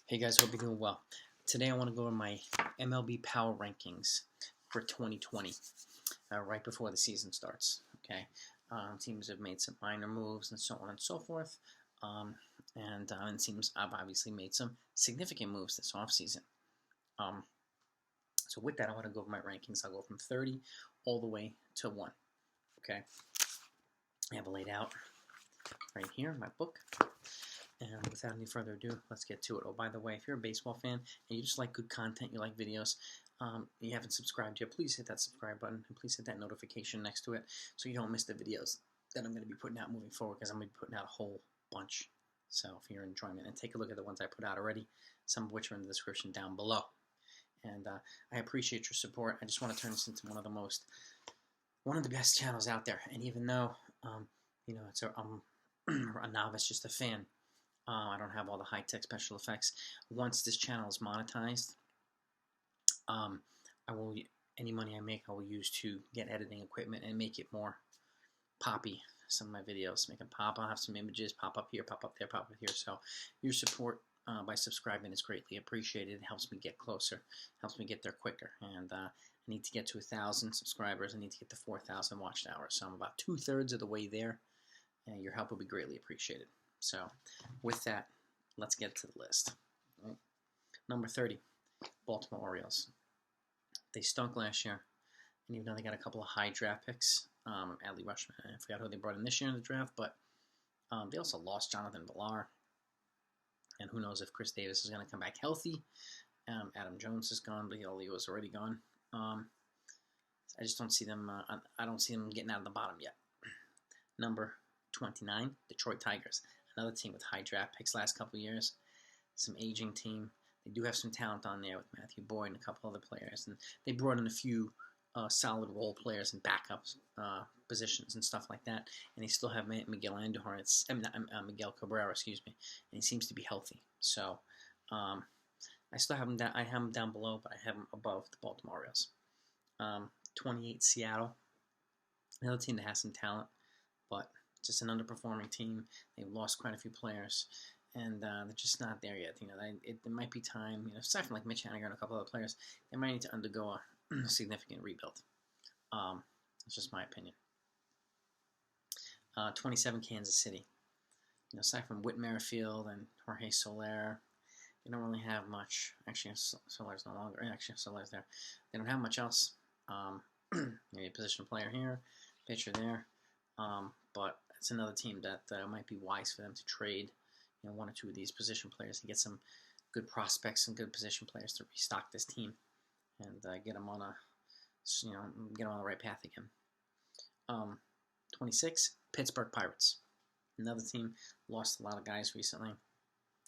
Hey guys, hope you're doing well. Today I want to go over my MLB power rankings for 2020, right before the season starts. Okay, teams have made some minor moves and so on and so forth, and teams have obviously made some significant moves this offseason. So with that, I want to go over my rankings. I'll go from 30 all the way to 1. Okay, I have it laid out right here in my book. And without any further ado, let's get to it. Oh, by the way, if you're a baseball fan and you just like good content, you like videos, you haven't subscribed yet, please hit that subscribe button and please hit that notification next to it so you don't miss the videos that I'm going to be putting out moving forward, because I'm going to be putting out a whole bunch. So if you're enjoying it, and take a look at the ones I put out already, some of which are in the description down below. And I appreciate your support. I just want to turn this into one of the best channels out there. And even though, I'm a novice, just a fan, I don't have all the high-tech special effects. Once this channel is monetized, any money I make, I will use to get editing equipment and make it more poppy. Some of my videos, make them pop. I'll have some images pop up here, pop up there, pop up here. So your support by subscribing is greatly appreciated. It helps me get closer, helps me get there quicker. And I need to get to 1,000 subscribers. I need to get to 4,000 watch hours. So I'm about 2/3 of the way there, and your help will be greatly appreciated. So, with that, let's get to the list. Right. Number 30, Baltimore Orioles. They stunk last year, and even though they got a couple of high draft picks, Adley Rutschman, I forgot who they brought in this year in the draft, but they also lost Jonathan Villar, and who knows if Chris Davis is going to come back healthy. Adam Jones is gone, but Oli was already gone. I just don't see them. I don't see them getting out of the bottom yet. Number 29, Detroit Tigers. Another team with high draft picks last couple of years. Some aging team. They do have some talent on there with Matthew Boyd and a couple other players. And they brought in a few solid role players and backups positions and stuff like that. And they still have Miguel Cabrera, excuse me. And he seems to be healthy. So I still have him down. I have him down below, but I have him above the Baltimore Orioles. 28, Seattle. Another team that has some talent, but just an underperforming team. They've lost quite a few players, and they're just not there yet. It might be time. Aside from like Mitch Haniger and a couple other players, they might need to undergo a significant rebuild. That's just my opinion. 27, Kansas City. Aside from Whit Merrifield and Jorge Soler, they don't really have much. Actually, Soler's no longer. Actually, Soler's there. They don't have much else. Maybe a position player here, pitcher there, but it's another team that might be wise for them to trade, one or two of these position players and get some good prospects and good position players to restock this team and get them on the right path again. 26, Pittsburgh Pirates. Another team lost a lot of guys recently.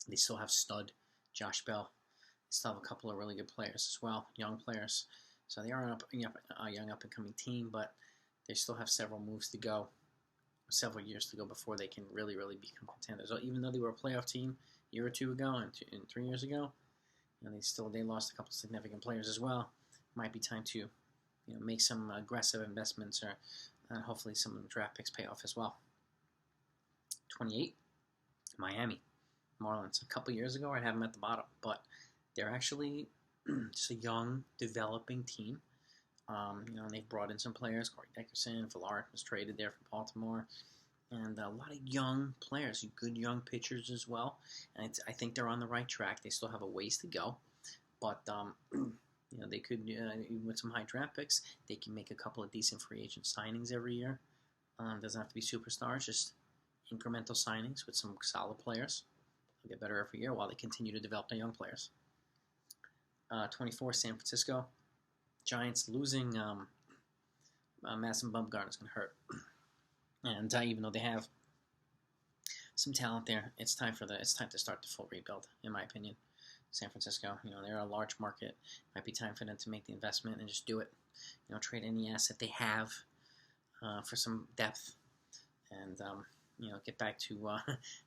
They still have stud Josh Bell. They still have a couple of really good players as well, young players. So they are a young up-and-coming team, but they still have several several years to go before they can really become contenders. So even though they were a playoff team a year or two ago and 3 years ago, they lost a couple significant players as well. Might be time to make some aggressive investments, or hopefully some of the draft picks pay off as well. 28, Miami Marlins. A couple years ago, I'd have them at the bottom, but they're actually just a young, developing team. They've brought in some players. Corey Dickerson, Villar was traded there from Baltimore, and a lot of young players, good young pitchers as well. And I think they're on the right track. They still have a ways to go, but they could, even with some high draft picks, they can make a couple of decent free agent signings every year. Doesn't have to be superstars, just incremental signings with some solid players. They'll get better every year while they continue to develop their young players. 24, San Francisco. Giants losing Madison Bumgarner is going to hurt. And even though they have some talent there, it's time to start the full rebuild, in my opinion. San Francisco, they're a large market. It might be time for them to make the investment and just do it. Trade any asset they have for some depth, and get back to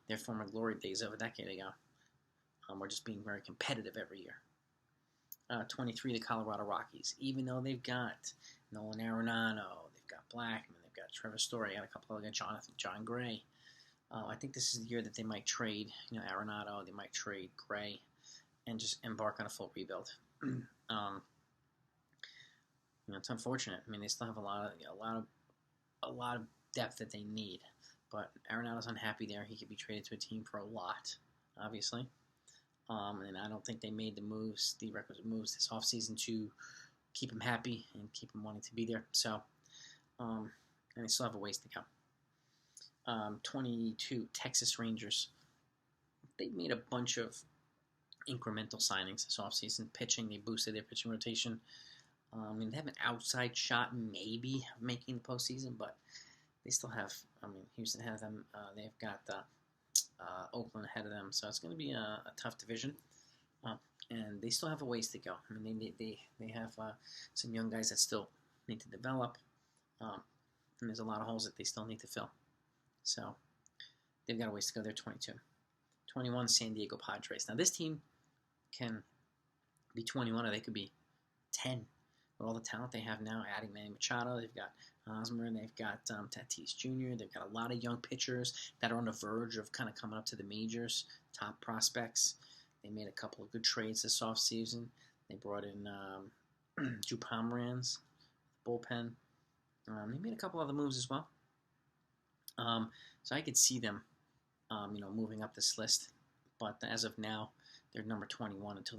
their former glory days of a decade ago. We're just being very competitive every year. 23, the Colorado Rockies. Even though they've got Nolan Arenado, they've got Blackman, they've got Trevor Story, and a couple of John Gray. I think this is the year that they might trade, Arenado. They might trade Gray. and just embark on a full rebuild. It's unfortunate. I mean, they still have a lot of depth that they need, but Arenado's unhappy there. He could be traded to a team for a lot, obviously. And I don't think they made the requisite moves this offseason to keep him happy and keep him wanting to be there. So, and they still have a ways to go. 22, Texas Rangers. They made a bunch of incremental signings this offseason. Pitching, they boosted their pitching rotation. They have an outside shot, maybe, of making the postseason, but they still have, Houston ahead of them. They've got Oakland ahead of them, so it's going to be a tough division. And they still have a ways to go. I mean, they have some young guys that still need to develop, and there's a lot of holes that they still need to fill. So they've got a ways to go. They're 22. 21, San Diego Padres. Now, this team can be 21, or they could be 10. With all the talent they have now, adding Manny Machado, they've got Hosmer, they've got Tatis Jr., they've got a lot of young pitchers that are on the verge of kind of coming up to the majors, top prospects. They made a couple of good trades this offseason. They brought in Drew Pomeranz, bullpen. They made a couple other moves as well. So I could see them, moving up this list. But as of now, they're number 21 until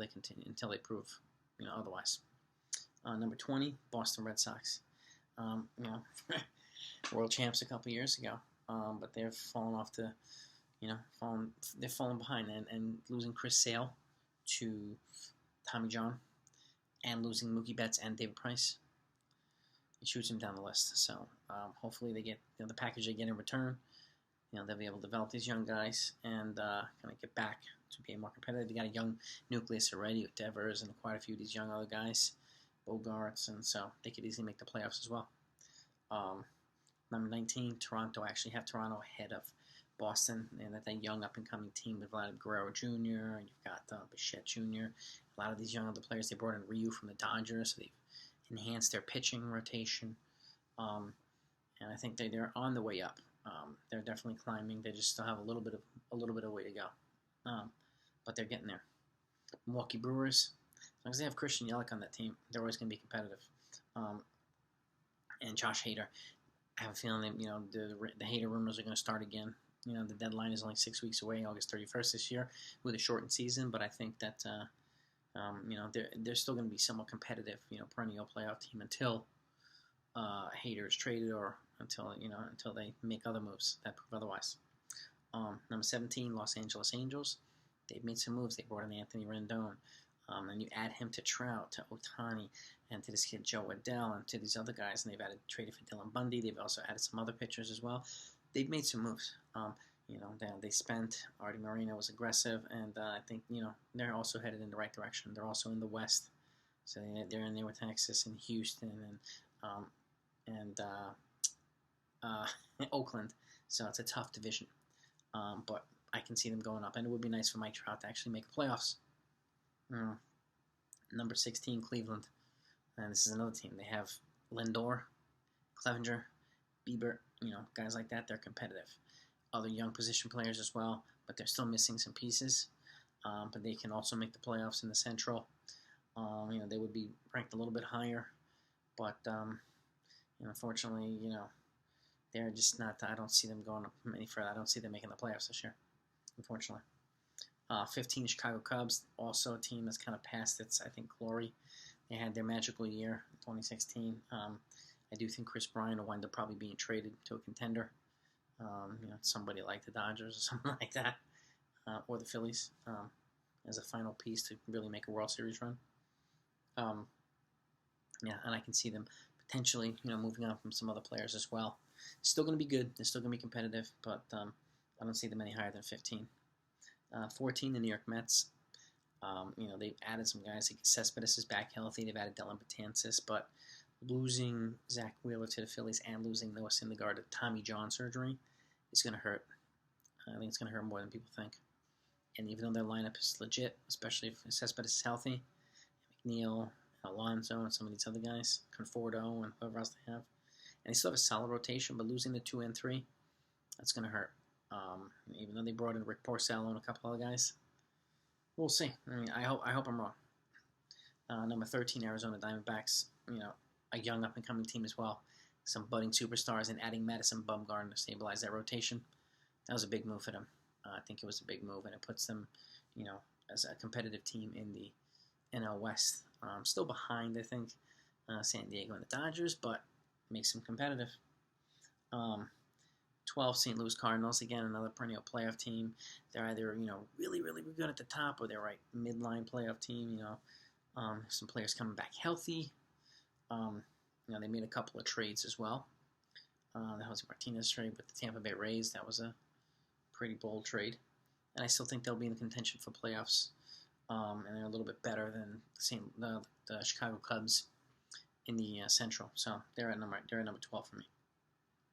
they prove, otherwise. Number 20, Boston Red Sox. World champs a couple years ago, but they've fallen off they're falling behind, and losing Chris Sale to Tommy John, and losing Mookie Betts and David Price, it shoots him down the list. So hopefully they get the package they get in return. They'll be able to develop these young guys and kind of get back to being more competitive. They got a young nucleus already with Devers and quite a few of these young other guys, Bogarts, and so they could easily make the playoffs as well. Number 19, Toronto. I actually have Toronto ahead of Boston, and that young up-and-coming team with Vladimir Guerrero Jr., and you've got Bichette Jr., a lot of these young other players. They brought in Ryu from the Dodgers, so they've enhanced their pitching rotation, and I think they're on the way up. They're definitely climbing. They just still have a little bit of way to go, but they're getting there. Milwaukee Brewers. As long as they have Christian Yelich on that team, they're always going to be competitive. And Josh Hader. I have a feeling that the Hader rumors are going to start again. The deadline is only 6 weeks away, August 31st this year, with a shortened season. But I think that they're still going to be somewhat competitive, perennial playoff team until Hader is traded, or until they make other moves that prove otherwise. Number 17, Los Angeles Angels. They've made some moves. They brought in Anthony Rendon. And you add him to Trout, to Ohtani, and to this kid Joe Adell, and to these other guys, and they've traded for Dylan Bundy. They've also added some other pitchers as well. They've made some moves. They spent. Artie Moreno was aggressive, and I think they're also headed in the right direction. They're also in the West, so they're in there with Texas and Houston and Oakland. So it's a tough division, but I can see them going up, and it would be nice for Mike Trout to actually make the playoffs. Number 16, Cleveland. And this is another team. They have Lindor, Clevenger, Bieber, guys like that. They're competitive. Other young position players as well, but they're still missing some pieces. But they can also make the playoffs in the Central. They would be ranked a little bit higher, but unfortunately, they're just not. I don't see them going up any further. I don't see them making the playoffs this year, unfortunately. 15, Chicago Cubs, also a team that's kind of past its, I think, glory. They had their magical year in 2016. I do think Chris Bryant will wind up probably being traded to a contender, somebody like the Dodgers or something like that, or the Phillies, as a final piece to really make a World Series run. And I can see them potentially, moving on from some other players as well. Still going to be good. They're still going to be competitive, but I don't see them any higher than 15. 14, the New York Mets. They've added some guys. Cespedes is back healthy. They've added Dylan Betances, but losing Zach Wheeler to the Phillies and losing Noah Syndergaard to Tommy John surgery is going to hurt. I think it's going to hurt more than people think. And even though their lineup is legit, especially if Cespedes is healthy, McNeil, Alonso, and some of these other guys, Conforto, and whoever else they have, and they still have a solid rotation, but losing the 2 and 3, that's going to hurt. Even though they brought in Rick Porcello and a couple other guys, We'll see. I mean, I hope I'm wrong. Number 13, Arizona Diamondbacks. A young up and coming team as well. Some budding superstars, and adding Madison Bumgarner to stabilize that rotation. That was a big move for them. I think it was a big move, and it puts them, as a competitive team in the NL West. Still behind, I think, San Diego and the Dodgers, but makes them competitive. 12, St. Louis Cardinals, again, another perennial playoff team. They're either, really, really good at the top, or they're right midline playoff team, some players coming back healthy. They made a couple of trades as well. The Jose Martinez trade with the Tampa Bay Rays, that was a pretty bold trade. And I still think they'll be in contention for playoffs. And they're a little bit better than the Chicago Cubs in the Central. So they're at number 12 for me.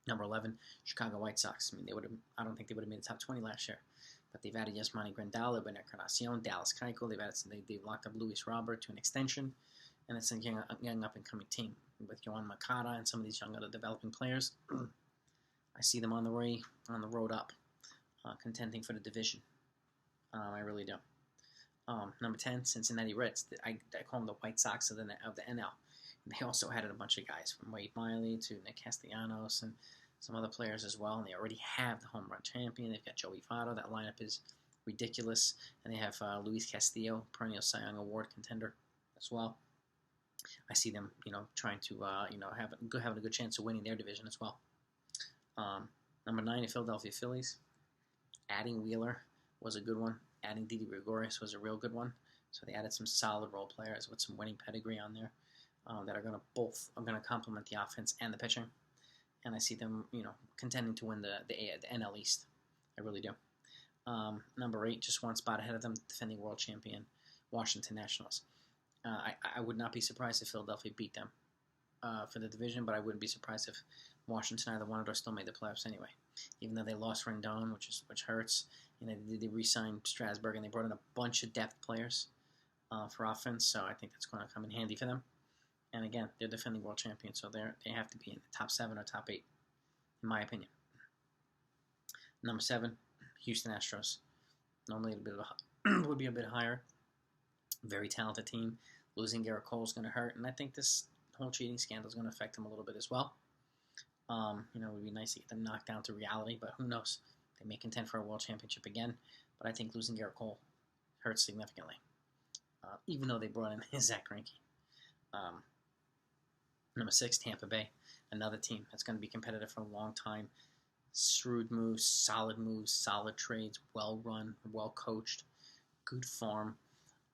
Number 11, Chicago White Sox. I mean, I don't think they would have made the top 20 last year, but they've added Yasmani Grandal, Ben Encarnacion, Dallas Keuchel. They've locked up Luis Robert to an extension, and it's a young up and coming team with Yohan Moncada and some of these young other developing players. I see them on the road up, contending for the division. I really do. Number 10, Cincinnati Reds. I call them the White Sox of the NL. And they also added a bunch of guys from Wade Miley to Nick Castellanos and some other players as well. And they already have the home run champion. They've got Joey Votto. That lineup is ridiculous. And they have Luis Castillo, perennial Cy Young Award contender as well. I see them, trying to, having a good chance of winning their division as well. Number 9, the Philadelphia Phillies. Adding Wheeler was a good one. Adding Didi Gregorius was a real good one. So they added some solid role players with some winning pedigree on there that are going to complement the offense and the pitching. And I see them, contending to win the NL East. I really do. Number 8, just one spot ahead of them, defending world champion Washington Nationals. I would not be surprised if Philadelphia beat them for the division, but I wouldn't be surprised if Washington either won it or still made the playoffs anyway. Even though they lost Rendon, which hurts. They re-signed Strasburg, and they brought in a bunch of depth players for offense, so I think that's going to come in handy for them. And again, they're defending world champions, so they have to be in the top 7 or top 8, in my opinion. Number 7, Houston Astros. Normally it would be a bit higher. Very talented team. Losing Garrett Cole is going to hurt, and I think this whole cheating scandal is going to affect them a little bit as well. It would be nice to get them knocked down to reality, but who knows? They may contend for a world championship again, but I think losing Garrett Cole hurts significantly, even though they brought in Zach Greinke. Number 6, Tampa Bay, another team that's going to be competitive for a long time. Shrewd moves, solid trades, well run, well coached, good farm.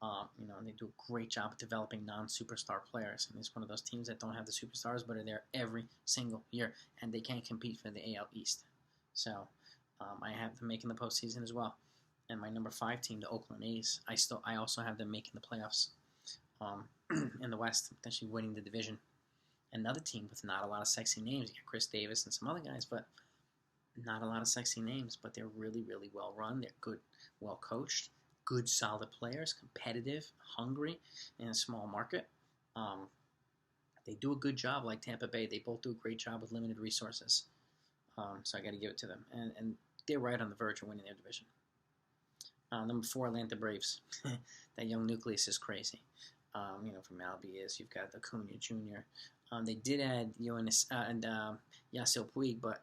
And they do a great job of developing non-superstar players. And it's one of those teams that don't have the superstars, but are there every single year, and they can't compete for the AL East. So I have them making the postseason as well. And my number 5 team, the Oakland A's, I also have them making the playoffs in the West, potentially winning the division. Another team with not a lot of sexy names. You got Chris Davis and some other guys, but not a lot of sexy names. But they're really, really well run. They're good, well coached, good, solid players, competitive, hungry in a small market. They do a good job, like Tampa Bay. They both do a great job with limited resources. So I got to give it to them. And they're right on the verge of winning their division. Number 4, Atlanta Braves. That young nucleus is crazy. From MLB you've got Acuna Jr. They did add Yoenis and Yasiel Puig, but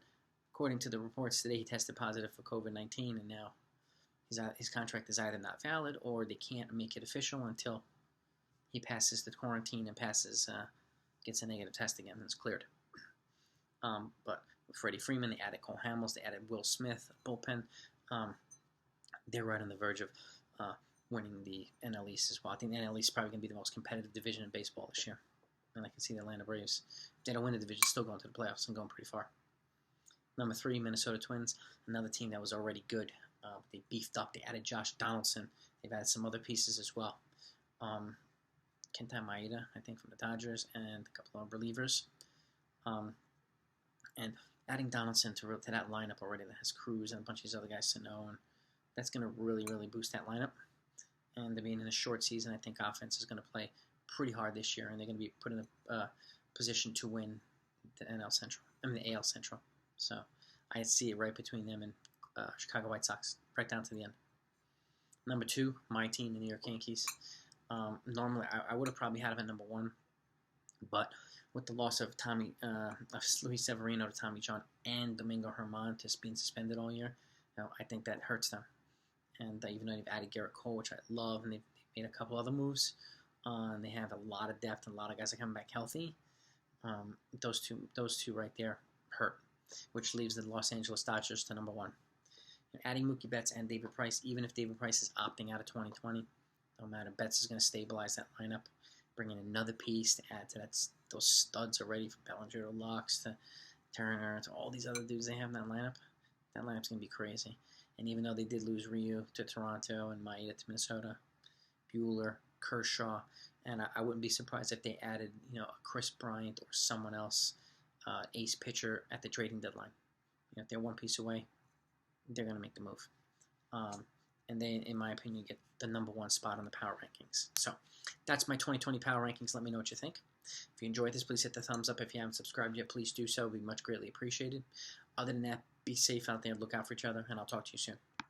according to the reports today, he tested positive for COVID-19, and now his contract is either not valid or they can't make it official until he passes the quarantine and gets a negative test again and is cleared. But with Freddie Freeman, they added Cole Hamels, they added Will Smith, bullpen. They're right on the verge of winning the NL East as well. I think the NL East is probably going to be the most competitive division in baseball this year. And I can see the Atlanta Braves, if they don't win the division, still going to the playoffs and going pretty far. Number 3, Minnesota Twins, another team that was already good. They beefed up. They added Josh Donaldson. They've added some other pieces as well. Kenta Maeda, I think, from the Dodgers, and a couple of relievers. And adding Donaldson to that lineup already that has Cruz and a bunch of these other guys to know, and that's going to really, really boost that lineup. And to being in a short season, I think offense is going to play pretty hard this year, and they're going to be put in a position to win the AL Central. So I see it right between them and Chicago White Sox, right down to the end. Number 2, my team, the New York Yankees. Normally, I would have probably had him at number 1, but with the loss of Luis Severino to Tommy John and Domingo Germán just being suspended all year, I think that hurts them. And even though they've added Garrett Cole, which I love, and they've made a couple other moves, they have a lot of depth and a lot of guys are coming back healthy. Those two right there hurt, which leaves the Los Angeles Dodgers to number 1. Adding Mookie Betts and David Price, even if David Price is opting out of 2020, no matter. Betts is going to stabilize that lineup, bring in another piece to add to that. Those studs already, from Bellinger to Lux to Turner to all these other dudes they have in that linup's going to be crazy. And even though they did lose Ryu to Toronto and Maeda to Minnesota, Buehler, Kershaw, and I wouldn't be surprised if they added, a Chris Bryant or someone else, ace pitcher at the trading deadline. If they're one piece away, they're going to make the move. And they, in my opinion, get the number 1 spot on the power rankings. So that's my 2020 power rankings. Let me know what you think. If you enjoyed this, please hit the thumbs up. If you haven't subscribed yet, please do so. It would be much greatly appreciated. Other than that, be safe out there. Look out for each other, and I'll talk to you soon.